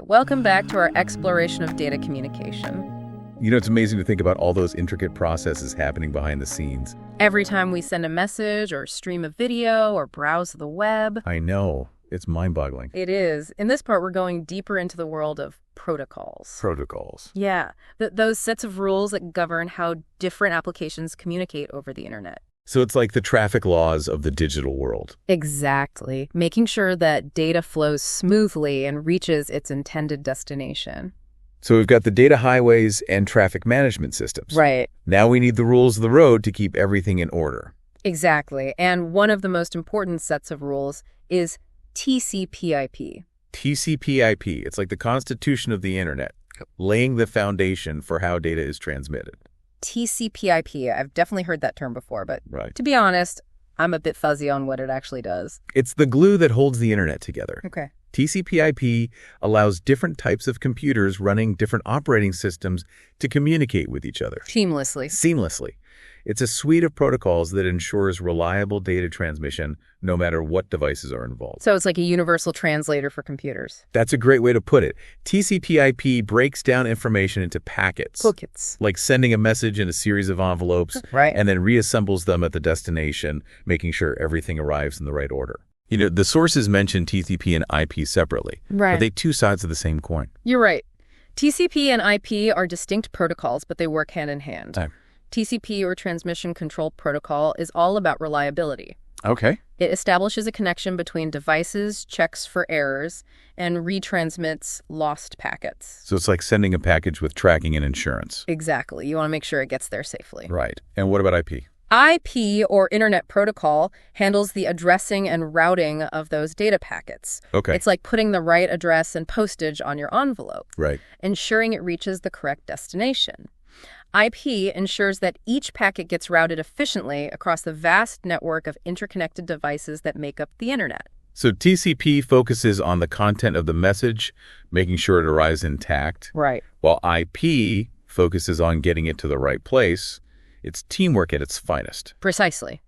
welcome back to our exploration of data communication. You know, it's amazing to think about all those intricate processes happening behind the scenes. Every time we send a message or stream a video or browse the web. I know. It's mind-boggling. It is. In this part, we're going deeper into the world of protocols. Protocols. Yeah, those sets of rules that govern how different applications communicate over the internet. So it's like the traffic laws of the digital world. Exactly. Making sure that data flows smoothly and reaches its intended destination. So we've got the data highways and traffic management systems. Right. Now we need the rules of the road to keep everything in order. Exactly. And one of the most important sets of rules is TCP/IP. TCP/IP. It's like the constitution of the internet, laying the foundation for how data is transmitted. TCP/IP. I've definitely heard that term before, but Right. to be honest, I'm a bit fuzzy on what it actually does. It's the glue that holds the internet together. Okay. TCP/IP allows different types of computers running different operating systems to communicate with each other seamlessly. It's a suite of protocols that ensures reliable data transmission no matter what devices are involved. So it's like a universal translator for computers. That's a great way to put it. TCP/IP breaks down information into packets. Like sending a message in a series of envelopes, Right. and then reassembles them at the destination, making sure everything arrives in the right order. You know, the sources mention TCP and IP separately. Right. Are they two sides of the same coin? You're right. TCP and IP are distinct protocols, but they work hand in hand. Time. TCP, or Transmission Control Protocol, is all about reliability. Okay. It establishes a connection between devices, checks for errors, and retransmits lost packets. So it's like sending a package with tracking and insurance. Exactly. You want to make sure it gets there safely. Right. And what about IP? IP, or Internet Protocol, handles the addressing and routing of those data packets. Okay. It's like putting the right address and postage on your envelope, Right. ensuring it reaches the correct destination. IP ensures that each packet gets routed efficiently across the vast network of interconnected devices that make up the internet. So TCP focuses on the content of the message, making sure it arrives intact, Right. while IP focuses on getting it to the right place. It's teamwork at its finest. Precisely.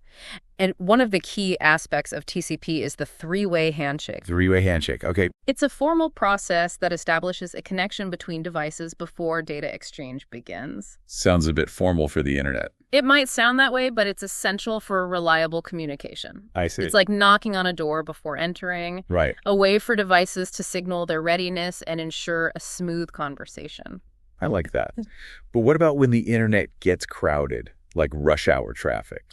And one of the key aspects of TCP is the three-way handshake. Three-way handshake. Okay. It's a formal process that establishes a connection between devices before data exchange begins. Sounds a bit formal for the internet. It might sound that way, but it's essential for reliable communication. I see. It's like knocking on a door before entering, Right. a way for devices to signal their readiness and ensure a smooth conversation. I like that. But what about when the internet gets crowded, like rush hour traffic?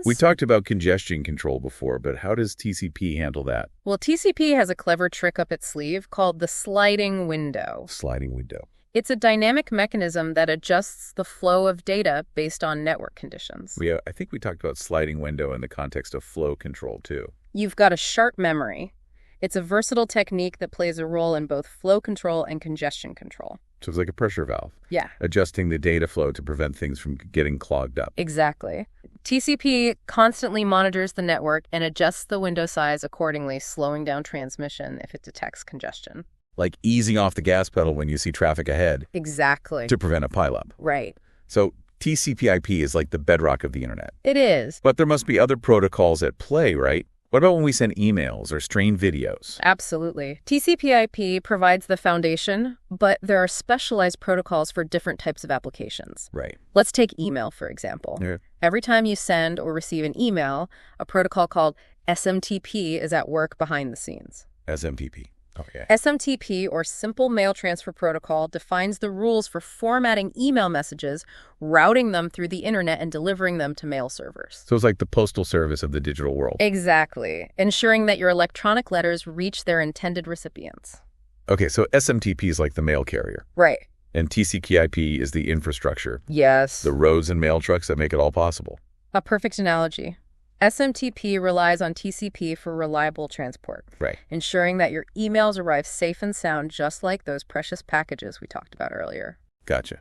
We talked about congestion control before, but how does TCP handle that? Well, TCP has a clever trick up its sleeve called the sliding window. Sliding window. It's a dynamic mechanism that adjusts the flow of data based on network conditions. I think we talked about sliding window in the context of flow control, too. You've got a sharp memory. It's a versatile technique that plays a role in both flow control and congestion control. So it's like a pressure valve. Yeah. Adjusting the data flow to prevent things from getting clogged up. Exactly. TCP constantly monitors the network and adjusts the window size accordingly, slowing down transmission if it detects congestion. Like easing off the gas pedal when you see traffic ahead. Exactly. To prevent a pileup. Right. So TCP/IP is like the bedrock of the internet. It is. But there must be other protocols at play, right? What about when we send emails or stream videos? Absolutely. TCP/IP provides the foundation, but there are specialized protocols for different types of applications. Right. Let's take email, for example. Yeah. Every time you send or receive an email, a protocol called SMTP is at work behind the scenes. SMTP. Okay. SMTP, or Simple Mail Transfer Protocol, defines the rules for formatting email messages, routing them through the internet, and delivering them to mail servers. So it's like the postal service of the digital world. Exactly. Ensuring that your electronic letters reach their intended recipients. Okay, so SMTP is like the mail carrier. Right. And TCP/IP is the infrastructure. Yes. The roads and mail trucks that make it all possible. A perfect analogy. SMTP relies on TCP for reliable transport, Right. ensuring that your emails arrive safe and sound, just like those precious packages we talked about earlier. Gotcha.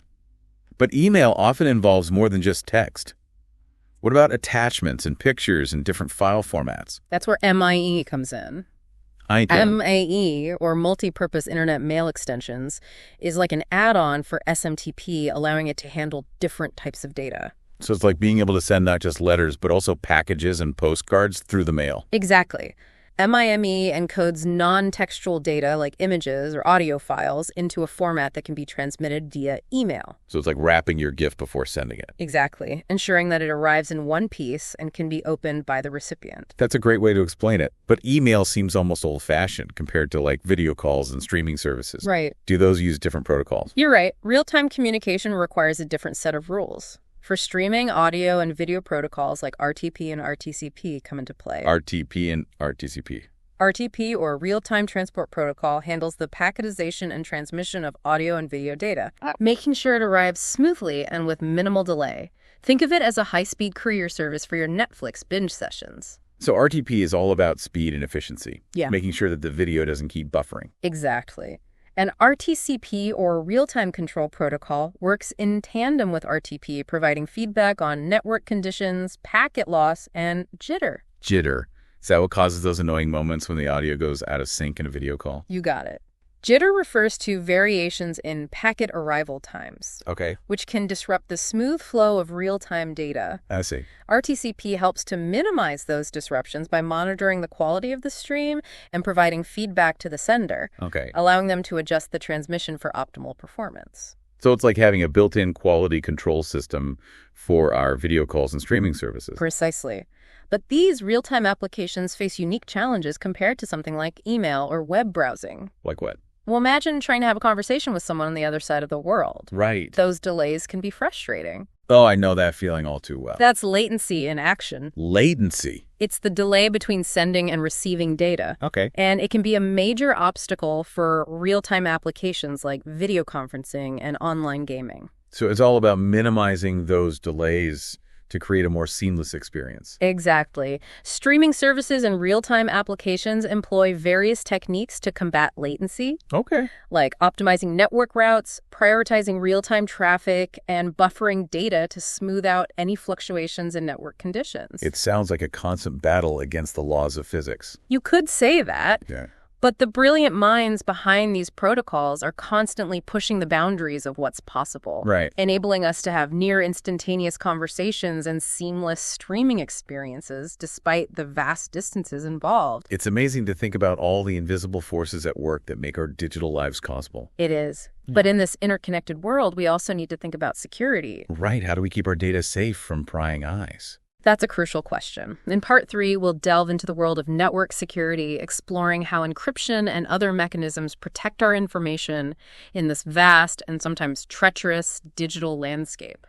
But email often involves more than just text. What about attachments and pictures and different file formats? That's where MIE comes in. MAE, or Multi-Purpose Internet Mail Extensions, is like an add-on for SMTP, allowing it to handle different types of data. So it's like being able to send not just letters, but also packages and postcards through the mail. Exactly. MIME encodes non-textual data like images or audio files into a format that can be transmitted via email. So it's like wrapping your gift before sending it. Exactly, ensuring that it arrives in one piece and can be opened by the recipient. That's a great way to explain it. But email seems almost old-fashioned compared to like video calls and streaming services. Right. Do those use different protocols? You're right. Real-time communication requires a different set of rules. For streaming, audio, and video protocols like RTP and RTCP come into play. RTP and RTCP. RTP, or Real-Time Transport Protocol, handles the packetization and transmission of audio and video data, making sure it arrives smoothly and with minimal delay. Think of it as a high-speed courier service for your Netflix binge sessions. So RTP is all about speed and efficiency, making sure that the video doesn't keep buffering. Exactly. And RTCP, or Real-Time Control Protocol, works in tandem with RTP, providing feedback on network conditions, packet loss, and jitter. Jitter. Is that what causes those annoying moments when the audio goes out of sync in a video call? You got it. Jitter refers to variations in packet arrival times, which can disrupt the smooth flow of real-time data. I see. RTCP helps to minimize those disruptions by monitoring the quality of the stream and providing feedback to the sender, allowing them to adjust the transmission for optimal performance. So it's like having a built-in quality control system for our video calls and streaming services. Precisely. But these real-time applications face unique challenges compared to something like email or web browsing. Like what? Well, imagine trying to have a conversation with someone on the other side of the world. Right. Those delays can be frustrating. Oh, I know that feeling all too well. That's latency in action. Latency? It's the delay between sending and receiving data. And it can be a major obstacle for real-time applications like video conferencing and online gaming. So it's all about minimizing those delays to create a more seamless experience. Exactly. Streaming services and real-time applications employ various techniques to combat latency. Like optimizing network routes, prioritizing real-time traffic, and buffering data to smooth out any fluctuations in network conditions. It sounds like a constant battle against the laws of physics. You could say that. But the brilliant minds behind these protocols are constantly pushing the boundaries of what's possible, enabling us to have near instantaneous conversations and seamless streaming experiences despite the vast distances involved. It's amazing to think about all the invisible forces at work that make our digital lives possible. It is. But in this interconnected world, we also need to think about security. Right. How do we keep our data safe from prying eyes? That's a crucial question. In Part 3, we'll delve into the world of network security, exploring how encryption and other mechanisms protect our information in this vast and sometimes treacherous digital landscape.